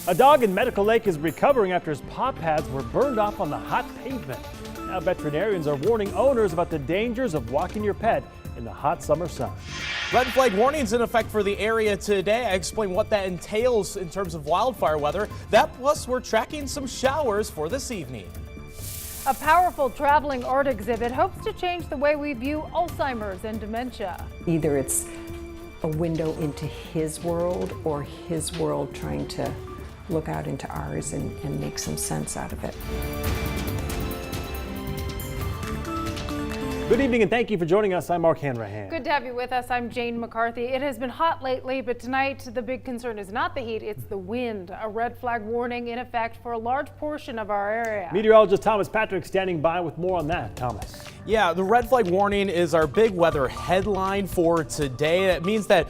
A dog in Medical Lake is recovering after his paw pads were burned off on the hot pavement. Now veterinarians are warning owners about the dangers of walking your pet in the hot summer sun. Red flag warnings in effect for the area today. I explain what that entails in terms of wildfire weather. That plus we're tracking some showers for this evening. A powerful traveling art exhibit hopes to change the way we view Alzheimer's and dementia. Either it's a window into his world or his world trying to look out into ours and make some sense out of it. Good evening and thank you for joining us. I'm Mark Hanrahan. Good to have you with us. I'm Jane McCarthy. It has been hot lately, but tonight the big concern is not the heat, it's the wind. A red flag warning in effect for a large portion of our area. Meteorologist Thomas Patrick standing by with more on that. Thomas. Yeah, the red flag warning is our big weather headline for today. It means that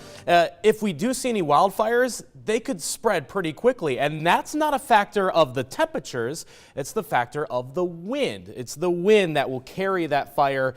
if we do see any wildfires, they could spread pretty quickly. And that's not a factor of the temperatures, it's the factor of the wind. It's the wind that will carry that fire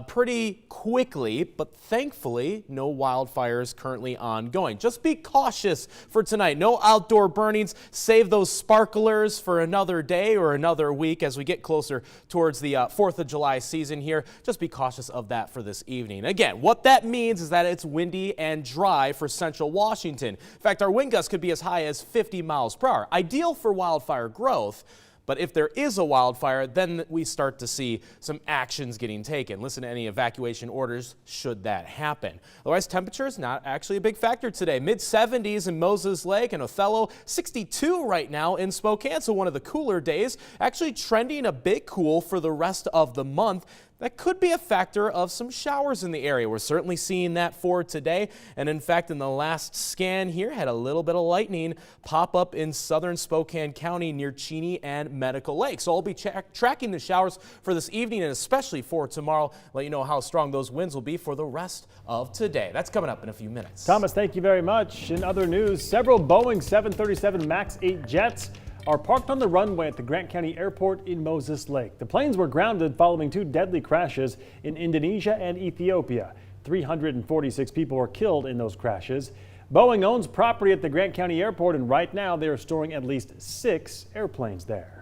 pretty quickly, but thankfully no wildfires currently ongoing. Just be cautious for tonight. No outdoor burnings. Save those sparklers for another day or another week as we get closer towards the 4th of July season here. Just be cautious of that for this evening. Again, what that means is that it's windy and dry for central Washington. In fact, our wind gusts could be as high as 50 miles per hour. Ideal for wildfire growth. But if there is a wildfire, then we start to see some actions getting taken. Listen to any evacuation orders should that happen. Otherwise, temperatures not actually a big factor today. Mid-70s in Moses Lake and Othello, 62 right now in Spokane. So one of the cooler days, actually trending a bit cool for the rest of the month. That could be a factor of some showers in the area. We're certainly seeing that for today. And in fact, in the last scan here, had a little bit of lightning pop up in southern Spokane County near Cheney and Medical Lake. So I'll be tracking the showers for this evening and especially for tomorrow. Let you know how strong those winds will be for the rest of today. That's coming up in a few minutes. Thomas, thank you very much. In other news, several Boeing 737 MAX 8 jets are parked on the runway at the Grant County Airport in Moses Lake. The planes were grounded following two deadly crashes in Indonesia and Ethiopia. 346 people were killed in those crashes. Boeing owns property at the Grant County Airport, and right now they are storing at least 6 airplanes there.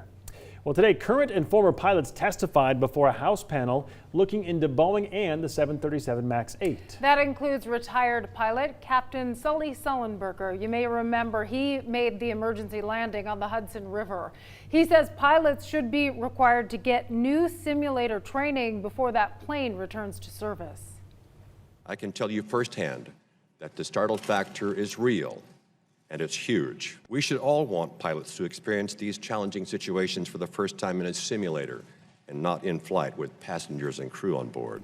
Well, today, current and former pilots testified before a House panel looking into Boeing and the 737 MAX 8. That includes retired pilot Captain Sully Sullenberger. You may remember he made the emergency landing on the Hudson River. He says pilots should be required to get new simulator training before that plane returns to service. I can tell you firsthand that the startle factor is real. And it's huge. We should all want pilots to experience these challenging situations for the first time in a simulator and not in flight with passengers and crew on board.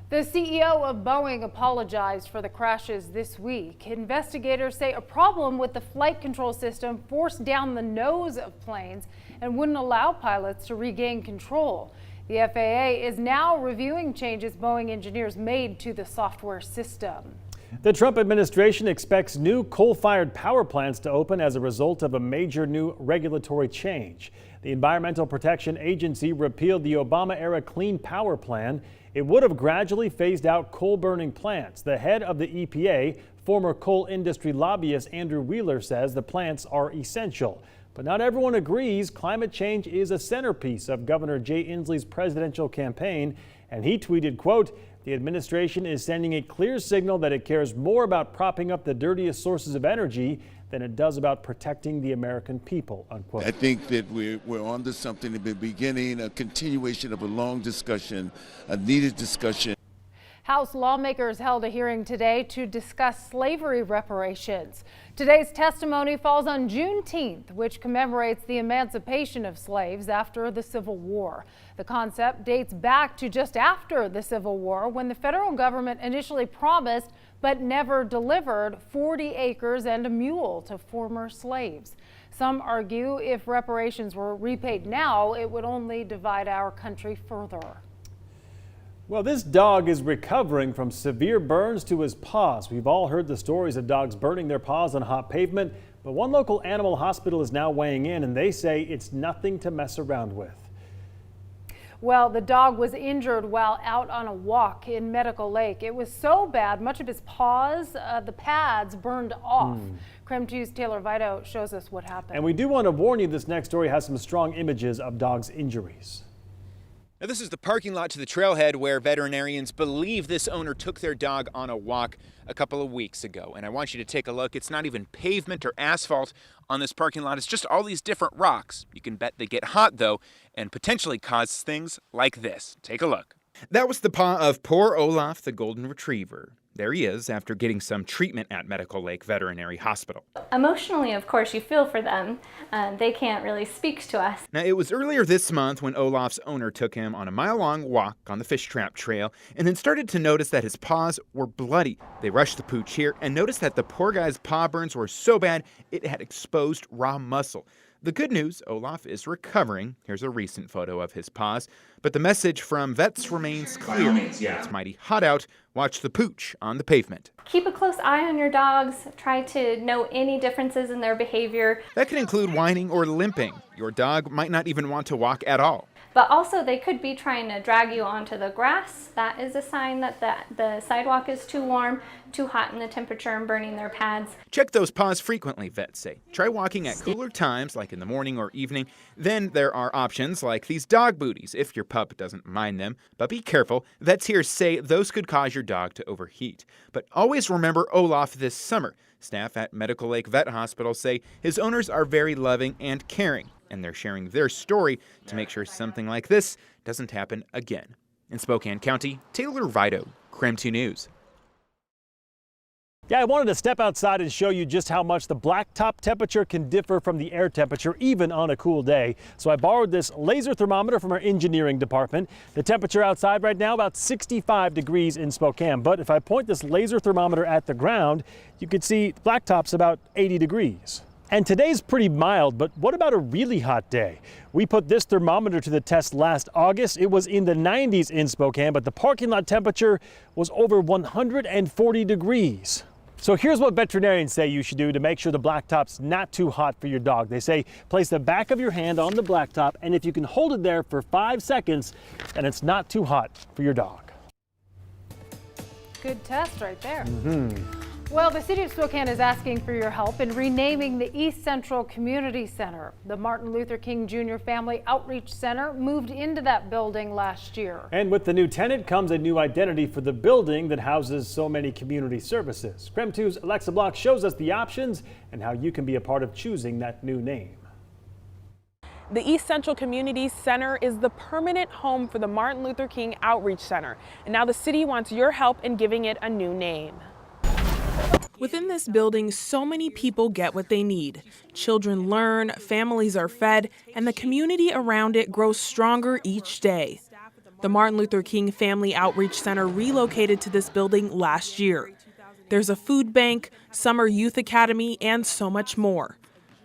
The CEO of Boeing apologized for the crashes this week. Investigators say a problem with the flight control system forced down the nose of planes and wouldn't allow pilots to regain control. The FAA is now reviewing changes Boeing engineers made to the software system. The Trump administration expects new coal-fired power plants to open as a result of a major new regulatory change. The Environmental Protection Agency repealed the Obama-era Clean Power Plan. It would have gradually phased out coal-burning plants. The head of the EPA, former coal industry lobbyist Andrew Wheeler, says the plants are essential. But not everyone agrees. Climate change is a centerpiece of Governor Jay Inslee's presidential campaign, and he tweeted, quote, "The administration is sending a clear signal that it cares more about propping up the dirtiest sources of energy than it does about protecting the American people," unquote. I think that we're on to something at the beginning, a continuation of a long discussion, a needed discussion. House lawmakers held a hearing today to discuss slavery reparations. Today's testimony falls on Juneteenth, which commemorates the emancipation of slaves after the Civil War. The concept dates back to just after the Civil War, when the federal government initially promised but never delivered 40 acres and a mule to former slaves. Some argue if reparations were repaid now, it would only divide our country further. Well, this dog is recovering from severe burns to his paws. We've all heard the stories of dogs burning their paws on hot pavement, but one local animal hospital is now weighing in, and they say it's nothing to mess around with. Well, the dog was injured while out on a walk in Medical Lake. It was so bad, much of his paws, the pads burned off. KREM 2's Taylor Vito shows us what happened. And we do want to warn you, this next story has some strong images of dogs' injuries. Now, this is the parking lot to the trailhead where veterinarians believe this owner took their dog on a walk a couple of weeks ago. And I want you to take a look. It's not even pavement or asphalt on this parking lot. It's just all these different rocks. You can bet they get hot, though, and potentially cause things like this. Take a look. That was the paw of poor Olaf, the golden retriever. There he is after getting some treatment at Medical Lake Veterinary Hospital. Emotionally, of course, you feel for them. They can't really speak to us. Now, it was earlier this month when Olaf's owner took him on a mile-long walk on the fish trap trail and then started to notice that his paws were bloody. They rushed the pooch here and noticed that the poor guy's paw burns were so bad it had exposed raw muscle. The good news, Olaf is recovering. Here's a recent photo of his paws. But the message from vets remains clear. It's mighty hot out. Watch the pooch on the pavement. Keep a close eye on your dogs. Try to know any differences in their behavior. That can include whining or limping. Your dog might not even want to walk at all. But also they could be trying to drag you onto the grass. That is a sign that the sidewalk is too warm, too hot in the temperature and burning their pads. Check those paws frequently, vets say. Try walking at cooler times, like in the morning or evening. Then there are options like these dog booties, if your pup doesn't mind them. But be careful. Vets here say those could cause your dog to overheat. But always remember Olaf this summer. Staff at Medical Lake Vet Hospital say his owners are very loving and caring, and they're sharing their story to make sure something like this doesn't happen again. In Spokane County, Taylor Vito, KREM 2 News. Yeah, I wanted to step outside and show you just how much the blacktop temperature can differ from the air temperature, even on a cool day. So I borrowed this laser thermometer from our engineering department. The temperature outside right now, about 65 degrees in Spokane. But if I point this laser thermometer at the ground, you can see blacktop's about 80 degrees. And today's pretty mild, but what about a really hot day? We put this thermometer to the test last August. It was in the 90s in Spokane, but the parking lot temperature was over 140 degrees. So here's what veterinarians say you should do to make sure the blacktop's not too hot for your dog. They say place the back of your hand on the blacktop, and if you can hold it there for 5 seconds, then it's not too hot for your dog. Good test right there. Well, the city of Spokane is asking for your help in renaming the East Central Community Center. The Martin Luther King Jr. Family Outreach Center moved into that building last year. And with the new tenant comes a new identity for the building that houses so many community services. KREM 2's Alexa Block shows us the options and how you can be a part of choosing that new name. The East Central Community Center is the permanent home for the Martin Luther King Outreach Center. And now the city wants your help in giving it a new name. Within this building, so many people get what they need. Children learn, families are fed, and the community around it grows stronger each day. The Martin Luther King Family Outreach Center relocated to this building last year. There's a food bank, summer youth academy, and so much more.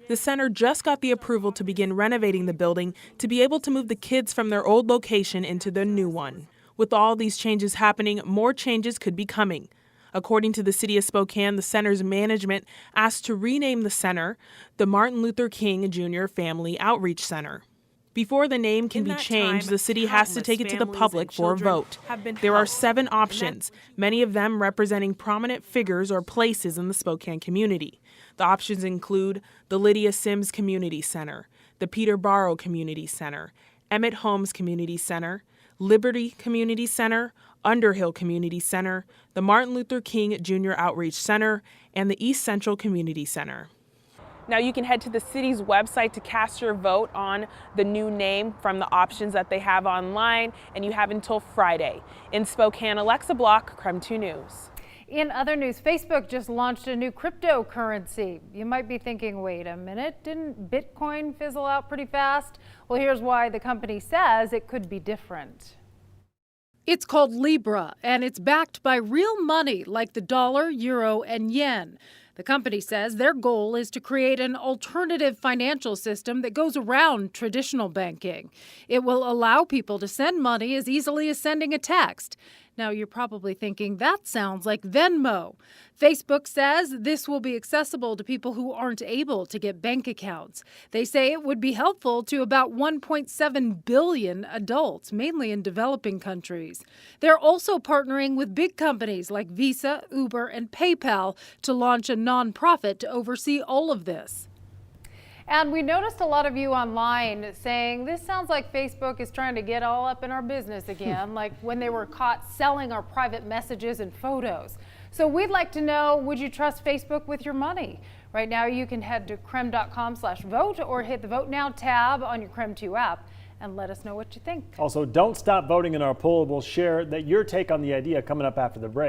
The center just got the approval to begin renovating the building to be able to move the kids from their old location into the new one. With all these changes happening, more changes could be coming. According to the city of Spokane, the center's management asked to rename the center the Martin Luther King Jr. Family Outreach Center. Before the name can be changed, the city has to take it to the public for a vote. There are 7 options, many of them representing prominent figures or places in the Spokane community. The options include the Lydia Sims Community Center, the Peter Barrow Community Center, Emmett Holmes Community Center, Liberty Community Center, Underhill Community Center, the Martin Luther King Jr. Outreach Center, and the East Central Community Center. Now you can head to the city's website to cast your vote on the new name from the options that they have online, and you have until Friday. In Spokane, Alexa Block, KREM 2 News. In other news, Facebook just launched a new cryptocurrency. You might be thinking, wait a minute, didn't Bitcoin fizzle out pretty fast? Well, here's why the company says it could be different. It's called Libra, and it's backed by real money like the dollar, euro, and yen. The company says their goal is to create an alternative financial system that goes around traditional banking. It will allow people to send money as easily as sending a text. Now, you're probably thinking that sounds like Venmo. Facebook says this will be accessible to people who aren't able to get bank accounts. They say it would be helpful to about 1.7 billion adults, mainly in developing countries. They're also partnering with big companies like Visa, Uber, and PayPal to launch a nonprofit to oversee all of this. And we noticed a lot of you online saying this sounds like Facebook is trying to get all up in our business again, like when they were caught selling our private messages and photos. So we'd like to know, would you trust Facebook with your money? Right now you can head to krem.com/vote or hit the Vote Now tab on your KREM 2 app and let us know what you think. Also, don't stop voting in our poll. We'll share your take on the idea coming up after the break.